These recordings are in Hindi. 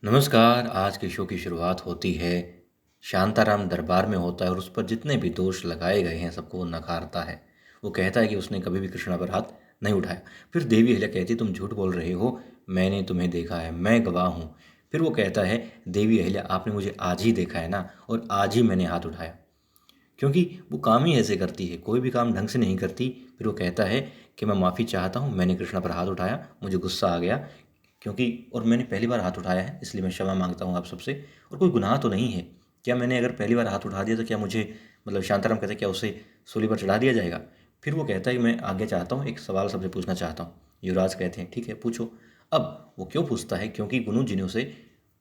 नमस्कार। आज के शो की शुरुआत होती है शांताराम दरबार में होता है और उस पर जितने भी दोष लगाए गए हैं सबको वो नकारता है। वो कहता है कि उसने कभी भी कृष्णा पर हाथ नहीं उठाया। फिर देवी अहिल्या कहती तुम झूठ बोल रहे हो, मैंने तुम्हें देखा है, मैं गवाह हूँ। फिर वो कहता है देवी अहिल्या आपने मुझे आज ही देखा है ना, और आज ही मैंने हाथ उठाया। क्योंकि वो काम ही ऐसे करती है, कोई भी काम ढंग से नहीं करती। फिर वो कहता है कि मैं माफ़ी चाहता हूँ, मैंने कृष्णा पर हाथ उठाया, मुझे गुस्सा आ गया, क्योंकि और मैंने पहली बार हाथ उठाया है, इसलिए मैं क्षमा मांगता हूँ आप सबसे। और कोई गुनाह तो नहीं है। क्या मैंने अगर पहली बार हाथ उठा दिया तो क्या मुझे, मतलब शांताराम कहते हैं, क्या उसे सूली पर चढ़ा दिया जाएगा? फिर वो कहता है कि मैं आगे चाहता हूँ, एक सवाल सबसे पूछना चाहता हूँ। युवराज कहते हैं ठीक है पूछो। अब वो क्यों पूछता है? क्योंकि गुरु जी ने उसे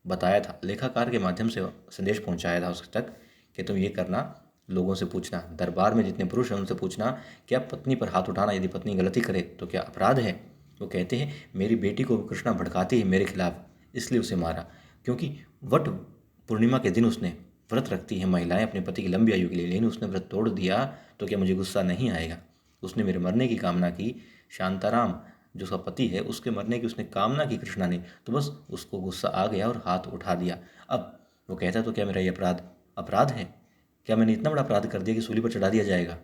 बताया था, लेखाकार के माध्यम से संदेश पहुंचाया था उस तक कि तुम ये करना, लोगों से पूछना, दरबार में जितने पुरुष हैं उनसे पूछना, क्या पत्नी पर हाथ उठाना, यदि पत्नी गलती करे तो क्या अपराध है? वो कहते हैं मेरी बेटी को कृष्णा भड़काती है मेरे खिलाफ, इसलिए उसे मारा। क्योंकि वट पूर्णिमा के दिन उसने व्रत रखती हैं महिलाएं अपने पति की लंबी आयु के लिए, लेकिन उसने व्रत तोड़ दिया तो क्या मुझे गुस्सा नहीं आएगा? उसने मेरे मरने की कामना की। शांताराम जो उसका पति है उसके मरने की उसने कामना की कृष्णा ने, तो बस उसको गुस्सा आ गया और हाथ उठा दिया। अब वो कहता तो क्या मेरा ये अपराध अपराध है? क्या मैंने इतना बड़ा अपराध कर दिया कि सूली पर चढ़ा दिया जाएगा?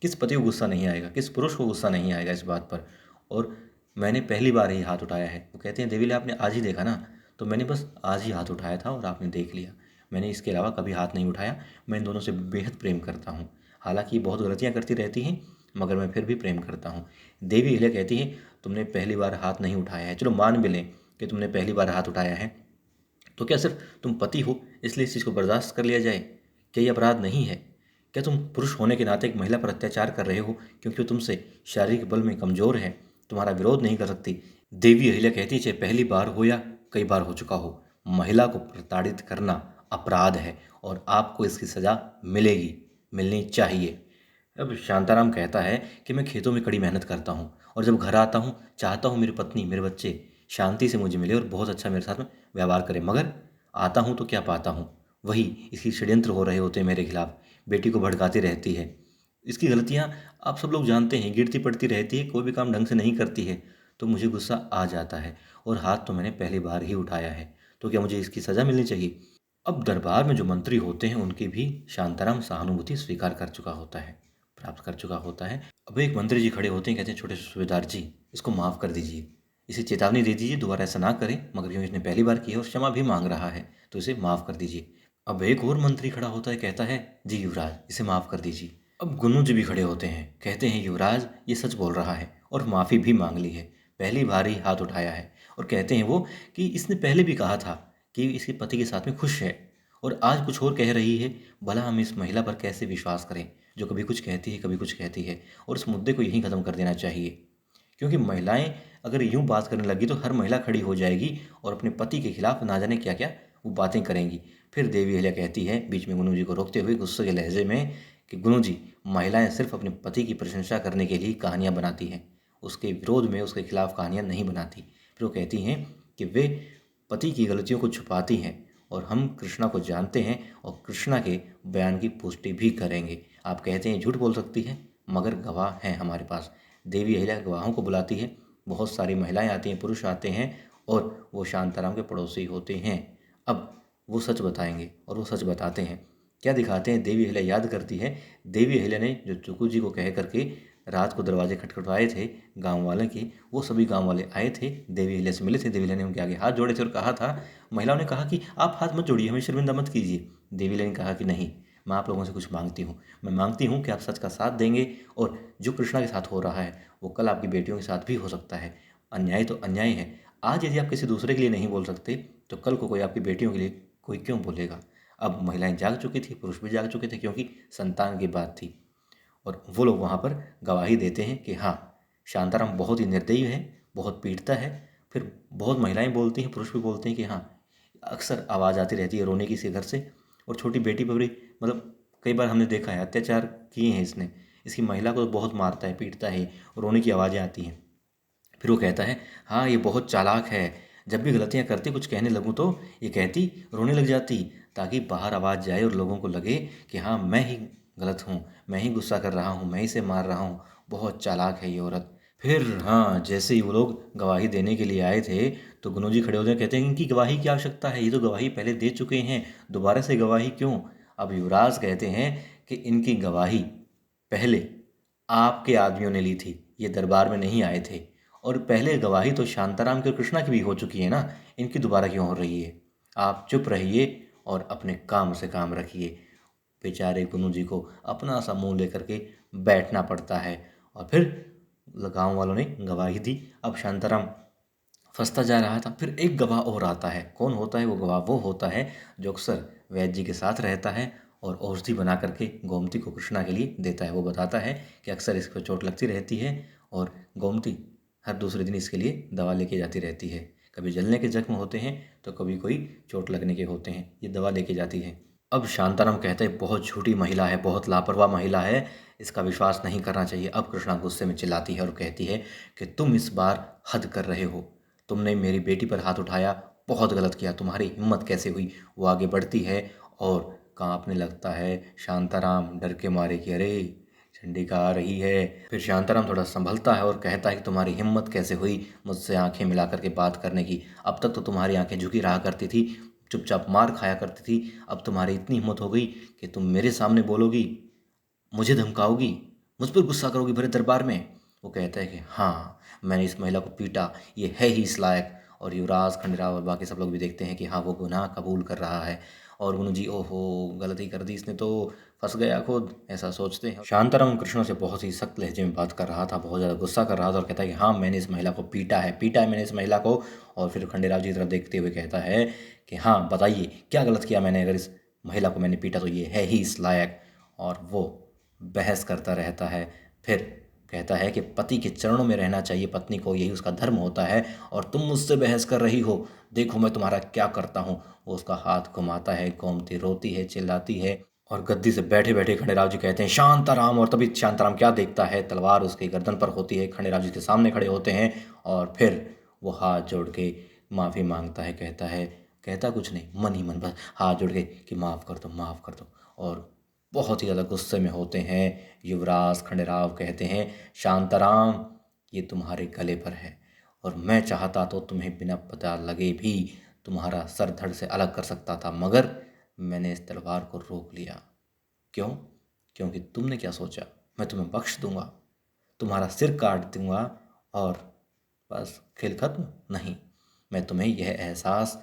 किस पति को गुस्सा नहीं आएगा, किस पुरुष को गुस्सा नहीं आएगा इस बात पर? और मैंने पहली बार ही हाथ उठाया है। वो कहते हैं देवीला आपने आज ही देखा ना, तो मैंने बस आज ही हाथ उठाया था और आपने देख लिया। मैंने इसके अलावा कभी हाथ नहीं उठाया। मैं इन दोनों से बेहद प्रेम करता हूँ। हालांकि ये बहुत गलतियाँ करती रहती हैं, मगर मैं फिर भी प्रेम करता हूँ। देवी अहिल्या कहती है तुमने पहली बार हाथ नहीं उठाया है, चलो मान भी लें कि तुमने पहली बार हाथ उठाया है, तो क्या सिर्फ तुम पति हो इसलिए इस चीज़ को बर्दाश्त कर लिया जाए? क्या ये अपराध नहीं है? क्या तुम पुरुष होने के नाते एक महिला पर अत्याचार कर रहे हो क्योंकि वो तुमसे शारीरिक बल में कमज़ोर है, तुम्हारा विरोध नहीं कर सकती? देवी अहिल्या कहती चाहे पहली बार हो या कई बार हो चुका हो, महिला को प्रताड़ित करना अपराध है और आपको इसकी सज़ा मिलेगी, मिलनी चाहिए। अब शांताराम कहता है कि मैं खेतों में कड़ी मेहनत करता हूँ और जब घर आता हूँ चाहता हूँ मेरी पत्नी मेरे बच्चे शांति से मुझे मिले और बहुत अच्छा मेरे साथ में व्यवहार करे, मगर आता हूँ तो क्या पाता हूँ? वही इसकी षड्यंत्र हो रहे होते हैं मेरे खिलाफ। बेटी को भड़काती रहती है। इसकी गलतियाँ आप सब लोग जानते हैं, गिरती पड़ती रहती है, कोई भी काम ढंग से नहीं करती है, तो मुझे गुस्सा आ जाता है। और हाथ तो मैंने पहली बार ही उठाया है, तो क्या मुझे इसकी सज़ा मिलनी चाहिए? अब दरबार में जो मंत्री होते हैं उनकी भी शांताराम सहानुभूति स्वीकार कर चुका होता है, प्राप्त कर चुका होता है। अब एक मंत्री जी खड़े होते हैं, कहते हैं छोटे से सूबेदार जी इसको माफ़ कर दीजिए, इसे चेतावनी दे दीजिए दोबारा ऐसा ना करें, मगर यूँ इसने पहली बार किया और क्षमा भी मांग रहा है, तो इसे माफ़ कर दीजिए। अब एक और मंत्री खड़ा होता है, कहता है जी युवराज इसे माफ़ कर दीजिए। अब गुन्नू जी भी खड़े होते हैं, कहते हैं युवराज ये सच बोल रहा है और माफ़ी भी मांग ली है, पहली बार ही हाथ उठाया है। और कहते हैं वो कि इसने पहले भी कहा था कि इसके पति के साथ में खुश है और आज कुछ और कह रही है। भला हम इस महिला पर कैसे विश्वास करें जो कभी कुछ कहती है कभी कुछ कहती है? और इस मुद्दे को यहीं ख़त्म कर देना चाहिए, क्योंकि महिलाएं अगर यूं बात करने लगी तो हर महिला खड़ी हो जाएगी और अपने पति के खिलाफ ना जाने क्या क्या वो बातें करेंगी। फिर देवी अहिल्या कहती है बीच में गुरु जी को रोकते हुए गुस्से के लहजे में कि गुरु जी महिलाएं सिर्फ अपने पति की प्रशंसा करने के लिए कहानियाँ बनाती हैं, उसके विरोध में उसके खिलाफ कहानियाँ नहीं बनाती। फिर वो कहती हैं कि वे पति की गलतियों को छुपाती हैं और हम कृष्णा को जानते हैं और कृष्णा के बयान की पुष्टि भी करेंगे। आप कहते हैं झूठ बोल सकती है, मगर गवाह हैं हमारे पास। देवी अहिल्या गवाहों को बुलाती है, बहुत सारी महिलाएं आती हैं, पुरुष आते हैं और वो शांताराम के पड़ोसी होते हैं। अब वो सच बताएंगे और वो सच बताते हैं। क्या दिखाते हैं? देवी अहिल्या याद करती है, देवी अहिल्या ने जो चुकू जी को कह करके रात को दरवाजे खटखटवाए थे गांव वाले के, वो सभी गांव वाले आए थे, देवी अहिल्या से मिले थे। देवी अहिल्या ने उनके आगे हाथ जोड़े थे और कहा था, महिलाओं ने कहा कि आप हाथ मत जोड़िए, हमें शर्मिंदा मत कीजिए। देवी अहिल्या ने कहा कि नहीं, मैं आप लोगों से कुछ मांगती हूँ, मैं मांगती हूँ कि आप सच का साथ देंगे और जो कृष्णा के साथ हो रहा है वो कल आपकी बेटियों के साथ भी हो सकता है। अन्याय तो अन्याय है। आज यदि आप किसी दूसरे के लिए नहीं बोल सकते तो कल को कोई आपकी बेटियों के लिए कोई क्यों बोलेगा? अब महिलाएं जाग चुकी थी, पुरुष भी जाग चुके थे, क्योंकि संतान की बात थी। और वो लोग वहाँ पर गवाही देते हैं कि हाँ, शांताराम बहुत ही निर्दयी है, बहुत पीटता है। फिर बहुत महिलाएं बोलती हैं, पुरुष भी बोलते हैं कि हाँ, अक्सर आवाज़ आती रहती है रोने की इसके घर से, और छोटी बेटी पर भी, मतलब कई बार हमने देखा है अत्याचार किए हैं इसने। इसकी महिला को तो बहुत मारता है, पीटता है, रोने की आवाज़ें आती हैं। फिर वो कहता है हाँ ये बहुत चालाक है, जब भी गलतियाँ करती कुछ कहने लगूँ तो ये कहती रोने लग जाती, ताकि बाहर आवाज़ जाए और लोगों को लगे कि हाँ मैं ही गलत हूँ, मैं ही गुस्सा कर रहा हूँ, मैं ही से मार रहा हूँ। बहुत चालाक है ये औरत। फिर हाँ, जैसे ही वो लोग गवाही देने के लिए आए थे तो गुरु जी खड़े होते हैं, कहते हैं इनकी गवाही की आवश्यकता है, ये तो गवाही पहले दे चुके हैं, दोबारा से गवाही क्यों। अब युवराज कहते हैं कि इनकी गवाही पहले आपके आदमियों ने ली थी, ये दरबार में नहीं आए थे, और पहले गवाही तो शांताराम की और कृष्णा की भी हो चुकी है ना, इनकी दोबारा क्यों हो रही है। आप चुप रहिए और अपने काम से काम रखिए। बेचारे गुरु जी को अपना सा मुंह लेकर के बैठना पड़ता है। और फिर गांव वालों ने गवाही दी। अब शांताराम फंसता जा रहा था। फिर एक गवाह और आता है। कौन होता है वो गवाह? वो होता है जो अक्सर वैद्य जी के साथ रहता है और औषधि बना करके गोमती को कृष्णा के लिए देता है। वो बताता है कि अक्सर इस पर चोट लगती रहती है और गोमती हर दूसरे दिन इसके लिए दवा लेके जाती रहती है। कभी जलने के जख्म होते हैं तो कभी कोई चोट लगने के होते हैं, ये दवा लेके जाती है। अब शांताराम कहते हैं बहुत झूठी महिला है, बहुत लापरवाह महिला है, इसका विश्वास नहीं करना चाहिए। अब कृष्णा गुस्से में चिल्लाती है और कहती है कि तुम इस बार हद कर रहे हो, तुमने मेरी बेटी पर हाथ उठाया, बहुत गलत किया, तुम्हारी हिम्मत कैसे हुई। वो आगे बढ़ती है और कांपने लगता है शांताराम डर के मारे कि अरे चंडिका आ रही है। फिर शांताराम थोड़ा संभलता है और कहता है कि तुम्हारी हिम्मत कैसे हुई मुझसे आंखें मिला करके बात करने की। अब तक तो तुम्हारी आंखें झुकी रहा करती थी, चुपचाप मार खाया करती थी, अब तुम्हारी इतनी हिम्मत हो गई कि तुम मेरे सामने बोलोगी, मुझे धमकाओगी, मुझ पर गुस्सा करोगी भरे दरबार में। वो कहता है कि हाँ, मैंने इस महिला को पीटा, ये है ही इस लायक। और युवराज, खंडेराव और बाकी सब लोग भी देखते हैं कि हाँ, वो गुनाह कबूल कर रहा है। और गुरु जी ओहो गलती कर दी इसने तो, फंस गया खुद, ऐसा सोचते हैं। शांताराम कृष्ण से बहुत ही सख्त लहजे में बात कर रहा था, बहुत ज़्यादा गुस्सा कर रहा था और कहता है कि हाँ, मैंने इस महिला को पीटा है, पीटा है मैंने इस महिला को। और फिर खंडेराव जी की तरफ देखते हुए कहता है कि हाँ बताइए क्या गलत किया मैंने, अगर इस महिला को मैंने पीटा तो ये है ही इस लायक। और वो बहस करता रहता है। फिर कहता है कि पति के चरणों में रहना चाहिए पत्नी को, यही उसका धर्म होता है, और तुम मुझसे बहस कर रही हो, देखो मैं तुम्हारा क्या करता हूँ। वो उसका हाथ घुमाता है, गोमती रोती है, चिल्लाती है। और गद्दी से बैठे बैठे खंडेराव जी कहते हैं शांताराम, और तभी शांताराम क्या देखता है, तलवार उसके गर्दन पर होती है। खंडेराव जी के सामने खड़े होते हैं और फिर वो हाथ जोड़ के माफ़ी मांगता है। कहता कुछ नहीं, मन ही मन बस हाथ जोड़ के कि माफ़ कर दो, माफ़ कर दो। और बहुत ही ज़्यादा गुस्से में होते हैं युवराज। खंडेराव कहते हैं शांताराम, ये तुम्हारे गले पर है, और मैं चाहता तो तुम्हें बिना पता लगे भी तुम्हारा सर धड़ से अलग कर सकता था, मगर मैंने इस तलवार को रोक लिया। क्यों? क्योंकि तुमने क्या सोचा मैं तुम्हें बख्श दूंगा, तुम्हारा सिर काट दूंगा और बस खेल खत्म? नहीं, मैं तुम्हें यह एहसास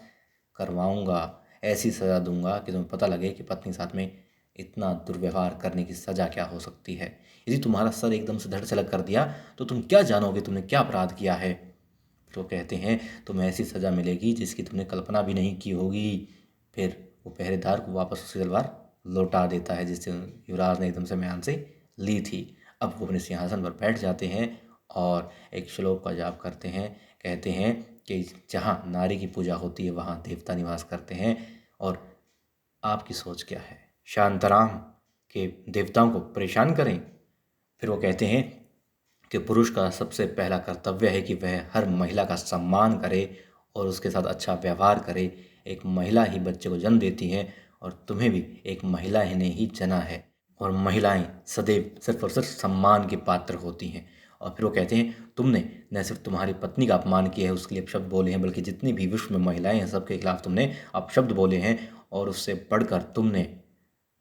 करवाऊंगा, ऐसी सज़ा दूंगा कि तुम्हें पता लगे कि पत्नी के साथ में इतना दुर्व्यवहार करने की सज़ा क्या हो सकती है। यदि तुम्हारा सर एकदम से धड़ से अलग कर दिया तो तुम क्या जानोगे तुमने क्या अपराध किया है। तो कहते हैं तुम्हें ऐसी सज़ा मिलेगी जिसकी तुमने कल्पना भी नहीं की होगी। फिर वो पहरेदार को वापस उसकी तलवार लौटा देता है जिससे युवराज ने एकदम से म्यान से ली थी। अब वो अपने सिंहासन पर बैठ जाते हैं और एक श्लोक का जाप करते हैं। कहते हैं कि जहाँ नारी की पूजा होती है वहाँ देवता निवास करते हैं। और आपकी सोच क्या है? शांताराम के देवताओं को परेशान करें? फिर वो कहते हैं कि पुरुष का सबसे पहला कर्तव्य है कि वह हर महिला का सम्मान करे और उसके साथ अच्छा व्यवहार करे। एक महिला ही बच्चे को जन्म देती है और तुम्हें भी एक महिला ही ने ही जना है, और महिलाएं सदैव सिर्फ और सिर्फ सम्मान के पात्र होती हैं। और फिर वो कहते हैं तुमने न सिर्फ तुम्हारी पत्नी का अपमान किया है, उसके लिए अपशब्द बोले हैं, बल्कि जितनी भी विश्व में महिलाएं हैं सबके खिलाफ तुमने अपशब्द बोले हैं। और उससे बढ़कर तुमने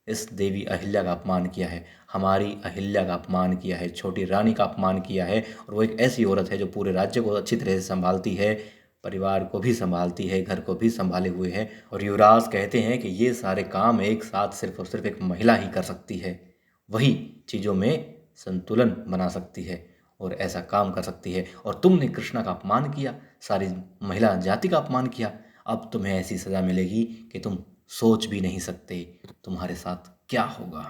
इस देवी अहिल्या का अपमान किया है, हमारी अहिल्या का अपमान किया है, छोटी रानी का अपमान किया है। और वो एक ऐसी औरत है जो पूरे राज्य को अच्छी तरह से संभालती है, परिवार को भी संभालती है, घर को भी संभाले हुए है। और युवराज कहते हैं कि ये सारे काम एक साथ सिर्फ और सिर्फ एक महिला ही कर सकती है, वही चीज़ों में संतुलन बना सकती है और ऐसा काम कर सकती है। और तुमने कृष्णा का अपमान किया, सारी महिला जाति का अपमान किया, अब तुम्हें ऐसी सज़ा मिलेगी कि तुम सोच भी नहीं सकते तुम्हारे साथ क्या होगा।